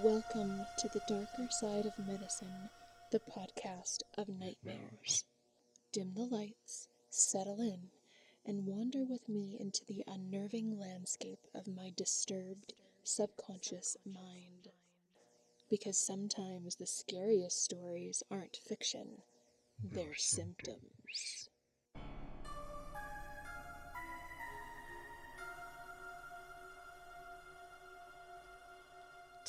Welcome to the darker side of medicine, the podcast of nightmares. Dim the lights, settle in, and wander with me into the unnerving landscape of my disturbed, subconscious mind. Because sometimes the scariest stories aren't fiction, they're symptoms.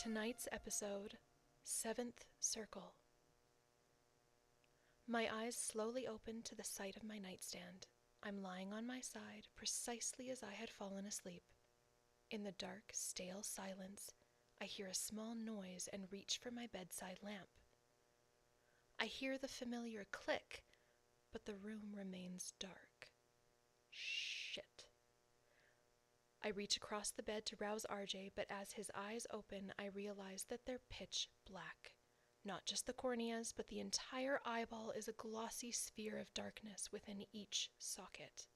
Tonight's episode, Seventh Circle. My eyes slowly open to the sight of my nightstand. I'm lying on my side, precisely as I had fallen asleep. In the dark, stale silence, I hear a small noise and reach for my bedside lamp. I hear the familiar click, but the room remains dark. Shit. I reach across the bed to rouse RJ, but as his eyes open, I realize that they're pitch black. Not just the corneas, but the entire eyeball is a glossy sphere of darkness within each socket.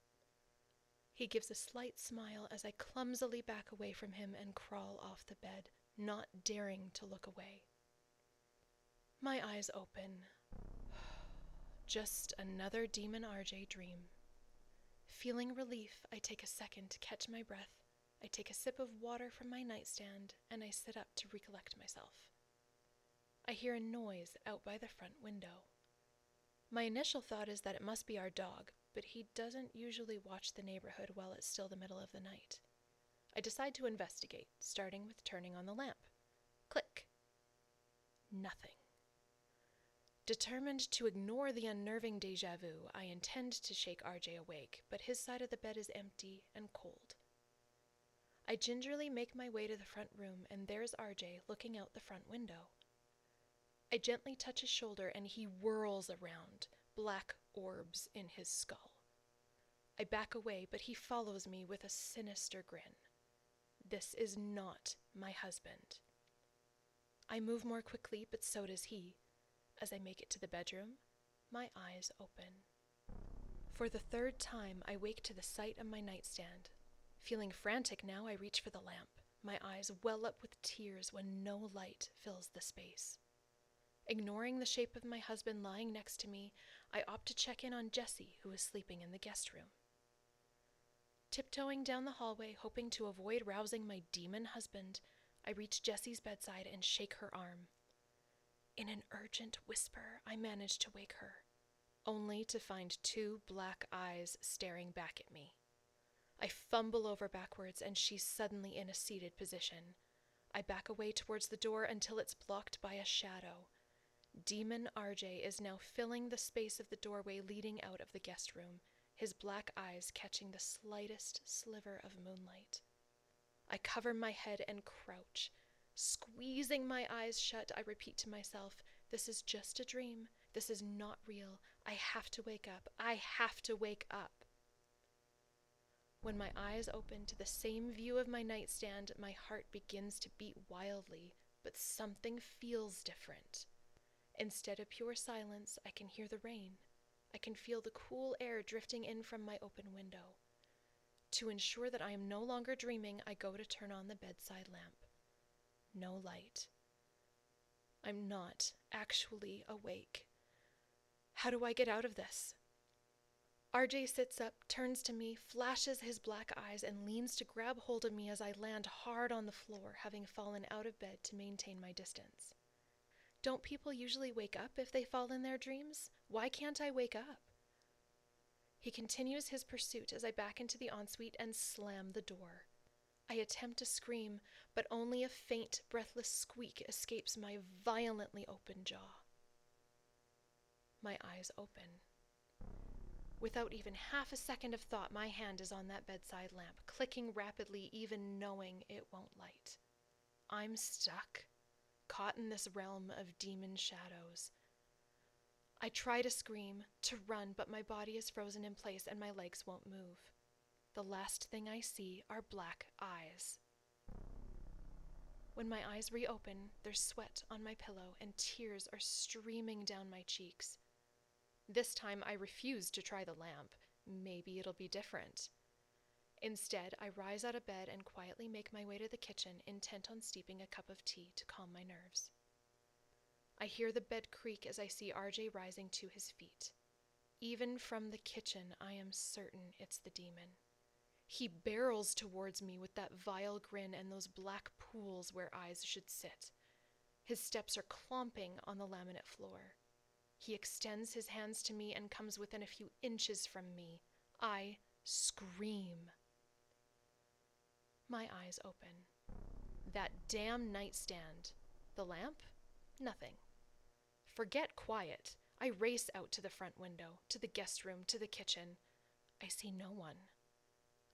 He gives a slight smile as I clumsily back away from him and crawl off the bed, not daring to look away. My eyes open. Just another Demon RJ dream. Feeling relief, I take a second to catch my breath. I take a sip of water from my nightstand, and I sit up to recollect myself. I hear a noise out by the front window. My initial thought is that it must be our dog, but he doesn't usually watch the neighborhood while it's still the middle of the night. I decide to investigate, starting with turning on the lamp. Click. Nothing. Determined to ignore the unnerving déjà vu, I intend to shake RJ awake, but his side of the bed is empty and cold. I gingerly make my way to the front room, and there's RJ looking out the front window. I gently touch his shoulder, and he whirls around, black orbs in his skull. I back away, but he follows me with a sinister grin. This is not my husband. I move more quickly, but so does he. As I make it to the bedroom, my eyes open. For the third time, I wake to the sight of my nightstand. Feeling frantic now, I reach for the lamp. My eyes well up with tears when no light fills the space. Ignoring the shape of my husband lying next to me, I opt to check in on Jessie, who is sleeping in the guest room. Tiptoeing down the hallway, hoping to avoid rousing my demon husband, I reach Jessie's bedside and shake her arm. In an urgent whisper, I manage to wake her, only to find two black eyes staring back at me. I fumble over backwards, and she's suddenly in a seated position. I back away towards the door until it's blocked by a shadow. Demon RJ is now filling the space of the doorway leading out of the guest room, his black eyes catching the slightest sliver of moonlight. I cover my head and crouch. Squeezing my eyes shut, I repeat to myself, this is just a dream. This is not real. I have to wake up. I have to wake up. When my eyes open to the same view of my nightstand, my heart begins to beat wildly, but something feels different. Instead of pure silence, I can hear the rain. I can feel the cool air drifting in from my open window. To ensure that I am no longer dreaming, I go to turn on the bedside lamp. No light. I'm not actually awake. How do I get out of this? RJ sits up, turns to me, flashes his black eyes, and leans to grab hold of me as I land hard on the floor, having fallen out of bed to maintain my distance. Don't people usually wake up if they fall in their dreams? Why can't I wake up? He continues his pursuit as I back into the ensuite and slam the door. I attempt to scream, but only a faint, breathless squeak escapes my violently open jaw. My eyes open. Without even half a second of thought, my hand is on that bedside lamp, clicking rapidly, even knowing it won't light. I'm stuck, caught in this realm of demon shadows. I try to scream, to run, but my body is frozen in place and my legs won't move. The last thing I see are black eyes. When my eyes reopen, there's sweat on my pillow and tears are streaming down my cheeks. This time I refuse to try the lamp. Maybe it'll be different. Instead, I rise out of bed and quietly make my way to the kitchen, intent on steeping a cup of tea to calm my nerves. I hear the bed creak as I see RJ rising to his feet. Even from the kitchen, I am certain it's the demon. He barrels towards me with that vile grin and those black pools where eyes should sit. His steps are clomping on the laminate floor. He extends his hands to me and comes within a few inches from me. I scream. My eyes open. That damn nightstand. The lamp? Nothing. Forget quiet. I race out to the front window, to the guest room, to the kitchen. I see no one.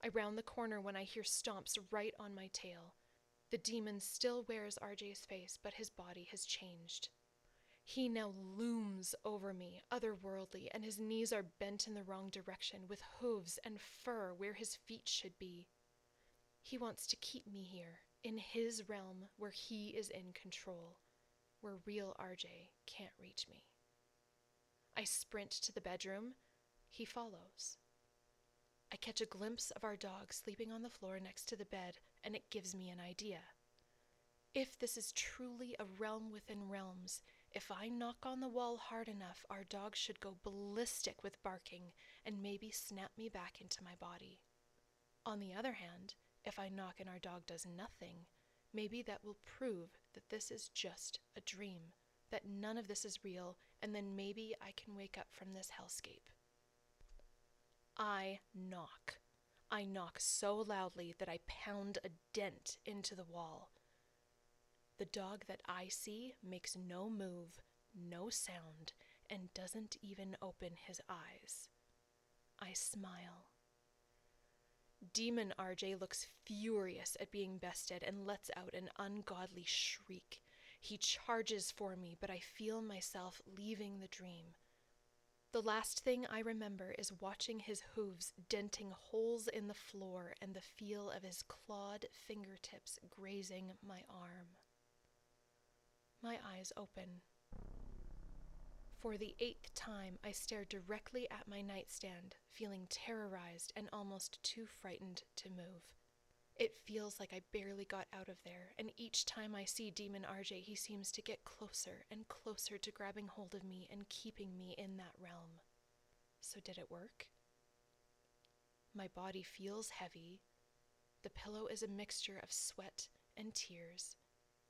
I round the corner when I hear stomps right on my tail. The demon still wears RJ's face, but his body has changed. He now looms over me, otherworldly, and his knees are bent in the wrong direction, with hooves and fur where his feet should be. He wants to keep me here, in his realm where he is in control, where real RJ can't reach me. I sprint to the bedroom. He follows. I catch a glimpse of our dog sleeping on the floor next to the bed, and it gives me an idea. If this is truly a realm within realms, if I knock on the wall hard enough, our dog should go ballistic with barking and maybe snap me back into my body. On the other hand, if I knock and our dog does nothing, maybe that will prove that this is just a dream, that none of this is real, and then maybe I can wake up from this hellscape. I knock. I knock so loudly that I pound a dent into the wall. The dog that I see makes no move, no sound, and doesn't even open his eyes. I smile. Demon RJ looks furious at being bested and lets out an ungodly shriek. He charges for me, but I feel myself leaving the dream. The last thing I remember is watching his hooves denting holes in the floor and the feel of his clawed fingertips grazing my arm. My eyes open. For the 8th time, I stare directly at my nightstand, feeling terrorized and almost too frightened to move. It feels like I barely got out of there, and each time I see Demon RJ, he seems to get closer and closer to grabbing hold of me and keeping me in that realm. So did it work? My body feels heavy. The pillow is a mixture of sweat and tears.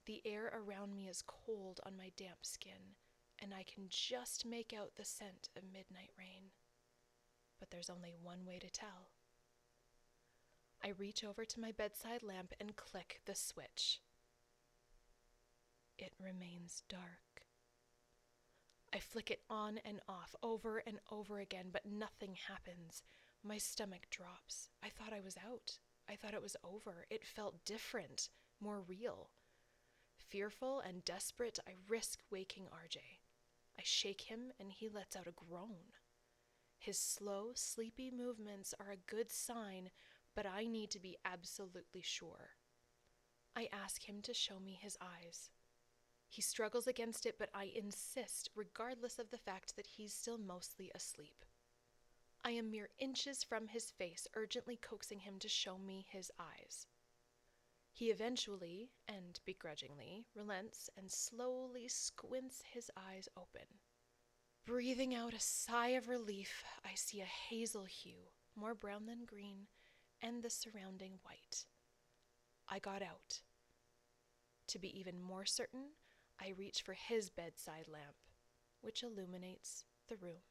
The air around me is cold on my damp skin, and I can just make out the scent of midnight rain. But there's only one way to tell. I reach over to my bedside lamp and click the switch. It remains dark. I flick it on and off over and over again, but nothing happens. My stomach drops. I thought I was out. I thought it was over. It felt different, more real. Fearful and desperate, I risk waking RJ. I shake him and he lets out a groan. His slow, sleepy movements are a good sign, but I need to be absolutely sure. I ask him to show me his eyes. He struggles against it, but I insist, regardless of the fact that he's still mostly asleep. I am mere inches from his face, urgently coaxing him to show me his eyes. He eventually, and begrudgingly, relents and slowly squints his eyes open. Breathing out a sigh of relief, I see a hazel hue, more brown than green, and the surrounding white. I got out. To be even more certain, I reach for his bedside lamp, which illuminates the room.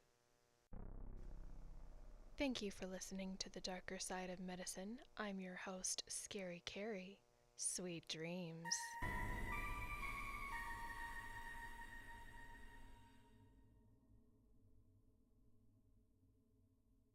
Thank you for listening to The Darker Side of Medicine. I'm your host, Scary Carrie. Sweet dreams.